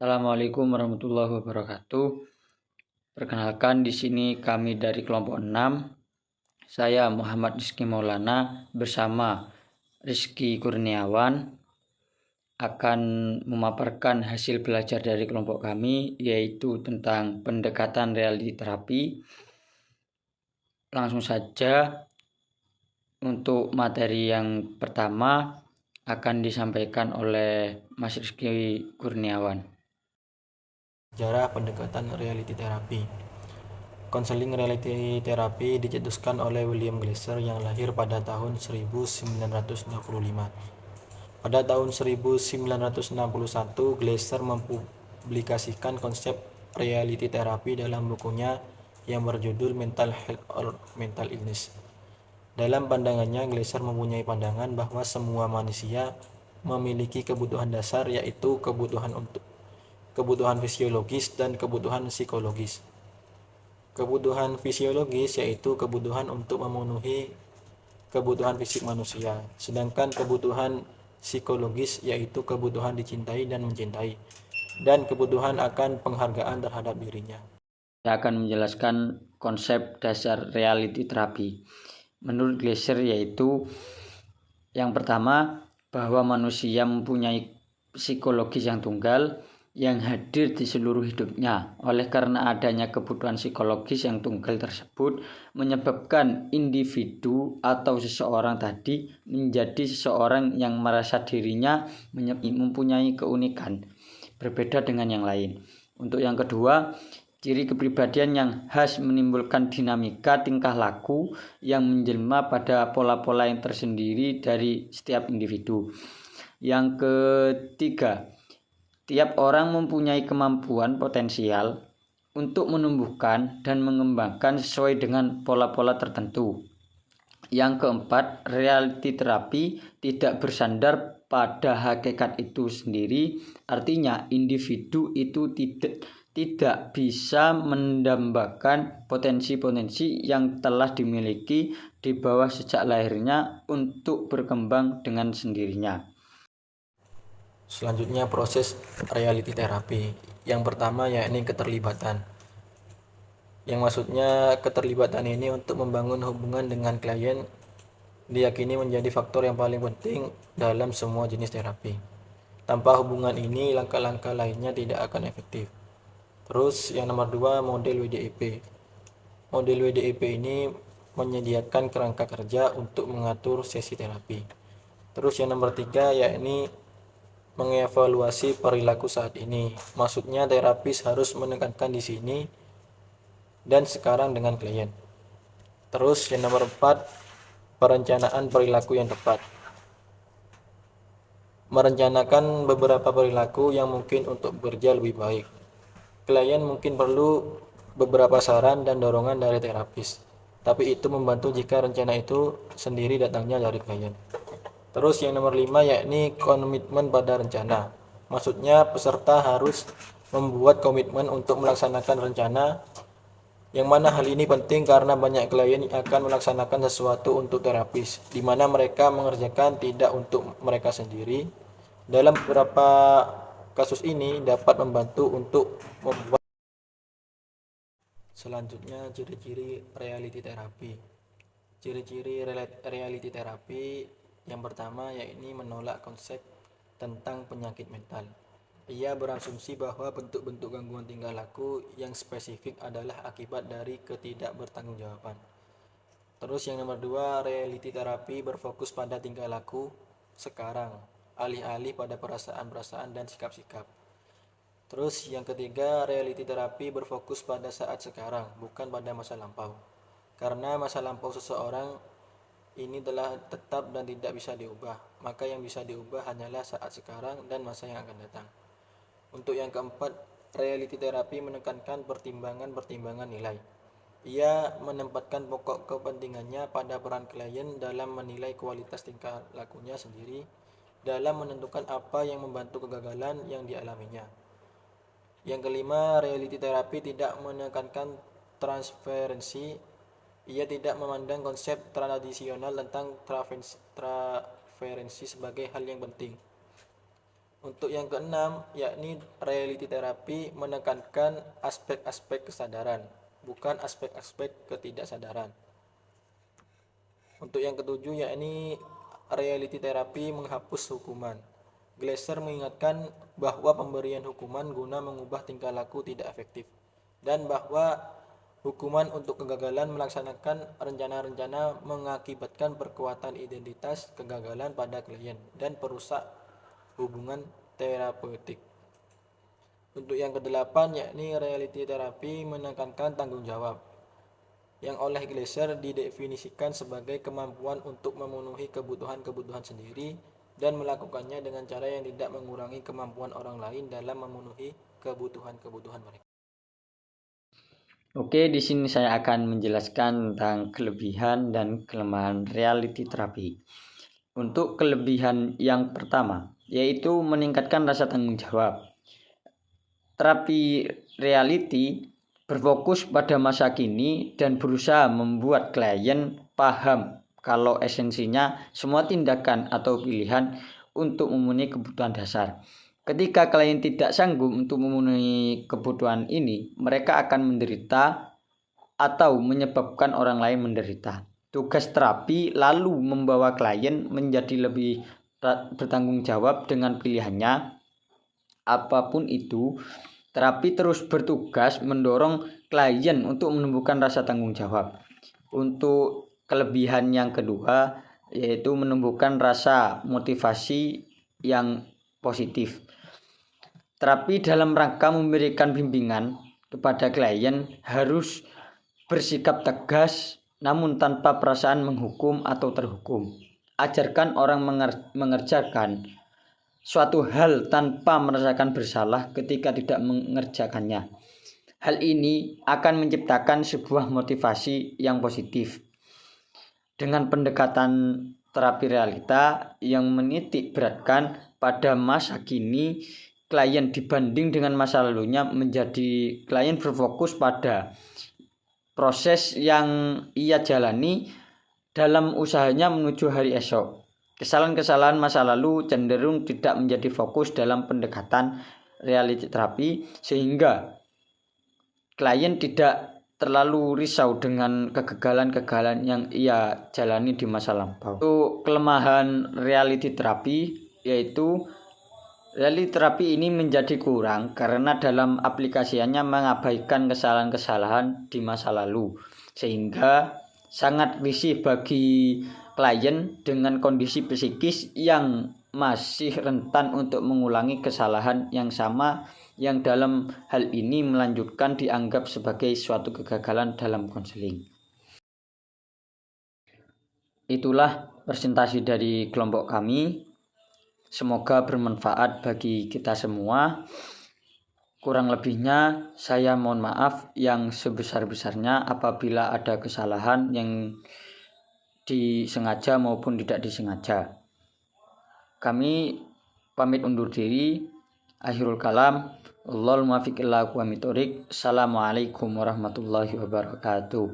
Assalamualaikum warahmatullahi wabarakatuh. Perkenalkan, di sini kami dari kelompok 6. Saya Muhammad Rizky Maulana bersama Rizky Kurniawan akan memaparkan hasil belajar dari kelompok kami, yaitu tentang pendekatan reality terapi. Langsung saja, untuk materi yang pertama akan disampaikan oleh Mas Rizky Kurniawan. Sejarah pendekatan reality terapi. Konseling reality terapi dicetuskan oleh William Glasser yang lahir pada tahun 1925. Pada tahun 1961, Glasser mempublikasikan konsep reality terapi dalam bukunya yang berjudul Mental Health or Mental Illness. Dalam pandangannya, Glasser mempunyai pandangan bahwa semua manusia memiliki kebutuhan dasar, yaitu kebutuhan fisiologis dan kebutuhan psikologis. Kebutuhan fisiologis yaitu kebutuhan untuk memenuhi kebutuhan fisik manusia, sedangkan kebutuhan psikologis yaitu kebutuhan dicintai dan mencintai, dan kebutuhan akan penghargaan terhadap dirinya. Saya akan menjelaskan konsep dasar reality terapi. Menurut Glasser, yaitu yang pertama, bahwa manusia mempunyai psikologis yang tunggal yang hadir di seluruh hidupnya. Oleh karena adanya kebutuhan psikologis yang tunggal tersebut menyebabkan individu atau seseorang tadi menjadi seseorang yang merasa dirinya mempunyai keunikan berbeda dengan yang lain. Untuk yang kedua, ciri kepribadian yang khas menimbulkan dinamika tingkah laku yang menjelma pada pola-pola yang tersendiri dari setiap individu. Yang ketiga, tiap orang mempunyai kemampuan potensial untuk menumbuhkan dan mengembangkan sesuai dengan pola-pola tertentu. Yang keempat, reality terapi tidak bersandar pada hakikat itu sendiri, artinya individu itu tidak bisa mendambakan potensi-potensi yang telah dimiliki di bawah sejak lahirnya untuk berkembang dengan sendirinya. Selanjutnya proses reality terapi. Yang pertama yakni keterlibatan. Yang maksudnya keterlibatan ini untuk membangun hubungan dengan klien diyakini menjadi faktor yang paling penting dalam semua jenis terapi. Tanpa hubungan ini, langkah-langkah lainnya tidak akan efektif. Terus yang nomor 2, model WDEP. Model WDEP ini menyediakan kerangka kerja untuk mengatur sesi terapi. Terus yang nomor 3 yakni mengevaluasi perilaku saat ini. Maksudnya terapis harus menekankan di sini dan sekarang dengan klien. Terus yang nomor 4, perencanaan perilaku yang tepat. Merencanakan beberapa perilaku yang mungkin untuk bekerja lebih baik. Klien mungkin perlu beberapa saran dan dorongan dari terapis, tapi itu membantu jika rencana itu sendiri datangnya dari klien. Terus yang nomor 5 yakni komitmen pada rencana. Maksudnya peserta harus membuat komitmen untuk melaksanakan rencana, yang mana hal ini penting karena banyak klien akan melaksanakan sesuatu untuk terapis, di mana mereka mengerjakan tidak untuk mereka sendiri. Dalam beberapa kasus ini dapat membantu untuk membuat. Selanjutnya, ciri-ciri reality terapi. Ciri-ciri reality terapi yang pertama yakni menolak konsep tentang penyakit mental. Ia berasumsi bahwa bentuk-bentuk gangguan tingkah laku yang spesifik adalah akibat dari ketidakbertanggungjawaban. Terus yang nomor 2, reality terapi berfokus pada tingkah laku sekarang, alih-alih pada perasaan-perasaan dan sikap-sikap. Terus yang ketiga, reality terapi berfokus pada saat sekarang, bukan pada masa lampau. Karena masa lampau seseorang ini telah tetap dan tidak bisa diubah, maka yang bisa diubah hanyalah saat sekarang dan masa yang akan datang. Untuk yang keempat, reality terapi menekankan pertimbangan-pertimbangan nilai. Ia menempatkan pokok kepentingannya pada peran klien dalam menilai kualitas tingkah lakunya sendiri, dalam menentukan apa yang membantu kegagalan yang dialaminya. Yang kelima, reality terapi tidak menekankan transferensi. Ia tidak memandang konsep tradisional tentang transferensi sebagai hal yang penting. Untuk yang keenam, yakni reality terapi menekankan aspek-aspek kesadaran, bukan aspek-aspek ketidaksadaran. Untuk yang ketujuh, yakni reality terapi menghapus hukuman. Glasser mengingatkan bahwa pemberian hukuman guna mengubah tingkah laku tidak efektif, dan bahwa hukuman untuk kegagalan melaksanakan rencana-rencana mengakibatkan perkuatan identitas kegagalan pada klien dan perusak hubungan terapeutik. Untuk yang kedelapan, yakni reality terapi menekankan tanggung jawab, yang oleh Glasser didefinisikan sebagai kemampuan untuk memenuhi kebutuhan-kebutuhan sendiri dan melakukannya dengan cara yang tidak mengurangi kemampuan orang lain dalam memenuhi kebutuhan-kebutuhan mereka. Oke, di sini saya akan menjelaskan tentang kelebihan dan kelemahan reality terapi. Untuk kelebihan yang pertama, yaitu meningkatkan rasa tanggung jawab. Terapi reality berfokus pada masa kini dan berusaha membuat klien paham kalau esensinya semua tindakan atau pilihan untuk memenuhi kebutuhan dasar. Ketika klien tidak sanggup untuk memenuhi kebutuhan ini, mereka akan menderita atau menyebabkan orang lain menderita. Tugas terapi lalu membawa klien menjadi lebih bertanggung jawab dengan pilihannya. Apapun itu, terapi terus bertugas mendorong klien untuk menumbuhkan rasa tanggung jawab. Untuk kelebihan yang kedua, yaitu menumbuhkan rasa motivasi yang positif. Terapi dalam rangka memberikan bimbingan kepada klien harus bersikap tegas namun tanpa perasaan menghukum atau terhukum. Ajarkan orang mengerjakan suatu hal tanpa merasakan bersalah ketika tidak mengerjakannya. Hal ini akan menciptakan sebuah motivasi yang positif. Dengan pendekatan terapi realita yang menitik beratkan pada masa kini, klien dibanding dengan masa lalunya, menjadi klien berfokus pada proses yang ia jalani dalam usahanya menuju hari esok. Kesalahan-kesalahan masa lalu cenderung tidak menjadi fokus dalam pendekatan reality terapi, sehingga klien tidak terlalu risau dengan kegagalan-kegagalan yang ia jalani di masa lampau. Untuk kelemahan reality terapi, yaitu reality terapi ini menjadi kurang karena dalam aplikasinya mengabaikan kesalahan-kesalahan di masa lalu, sehingga sangat risih bagi klien dengan kondisi psikis yang masih rentan untuk mengulangi kesalahan yang sama, yang dalam hal ini melanjutkan dianggap sebagai suatu kegagalan dalam konseling. Itulah presentasi dari kelompok kami. Semoga bermanfaat bagi kita semua. Kurang lebihnya saya mohon maaf yang sebesar-besarnya apabila ada kesalahan yang disengaja maupun tidak disengaja. Kami pamit undur diri. Akhirul kalam. Wallahul muwaffiq ila aqwamit thoriq. Assalamualaikum warahmatullahi wabarakatuh.